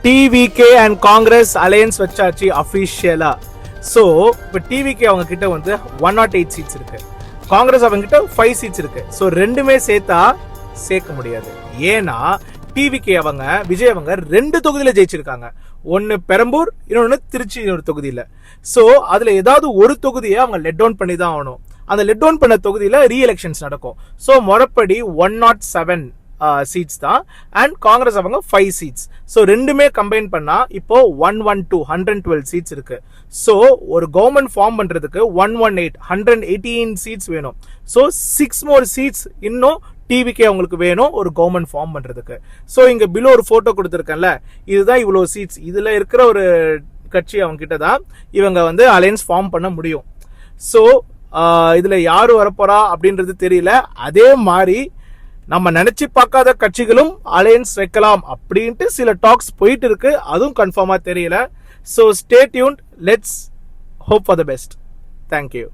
TVK and Congress alliance வச்சாச்சு அஃபிஷியலா. So இப்போ TVK அவங்க கிட்ட வந்து 108 சீட்ஸ் இருக்கு, காங்கிரஸ் அவங்க கிட்ட 5 சீட்ஸ் இருக்கு. ஸோ ரெண்டுமே சேர்த்தா சேர்க்க முடியாது. ஏன்னா டிவிகே அவங்க விஜய் அவங்க 2 தொகுதியில ஜெயிச்சிருக்காங்க. ஒன்னு பெரம்பூர், இன்னொன்னு திருச்சி ஒரு தொகுதியில. ஸோ அதுல ஏதாவது ஒரு தொகுதியை அவங்க லெட் டவுன் பண்ணி தான் ஆகணும். அந்த லெட் டவுன் பண்ண தொகுதியில ரீஎலெக்ஷன்ஸ் நடக்கும். ஸோ முறைப்படி 107 சீட்ஸ் தான். அண்ட் காங்கிரஸ் அவங்க 5 சீட்ஸ். ஸோ ரெண்டுமே கம்பைன் பண்ணா இப்போ 112 சீட்ஸ் இருக்கு. ஸோ ஒரு கவர்மெண்ட் ஃபார்ம் பண்றதுக்கு 118 சீட்ஸ் வேணும். ஸோ 6 more சீட்ஸ் இன்னும் டிவிகே அவங்களுக்கு வேணும் ஒரு கவர்மெண்ட் ஃபார்ம் பண்றதுக்கு. ஸோ இங்க பிலோ ஒரு போட்டோ கொடுத்துருக்கேன்ல, இதுதான் இவ்வளவு சீட்ஸ். இதுல இருக்கிற ஒரு கட்சி அவங்க கிட்ட தான் இவங்க வந்து அலையன்ஸ் ஃபார்ம் பண்ண முடியும். ஸோ இதுல யாரு வரப்போறா அப்படின்றது தெரியல. அதே மாதிரி நம்ம நினைச்சு பார்க்காத கட்சிகளும் அலையன்ஸ் வைக்கலாம் அப்படின்ட்டு சில டாக்ஸ் போயிட்டு இருக்கு. அதுவும் கன்ஃபார்மா தெரியல. So stay tuned, let's hope for the best. Thank you.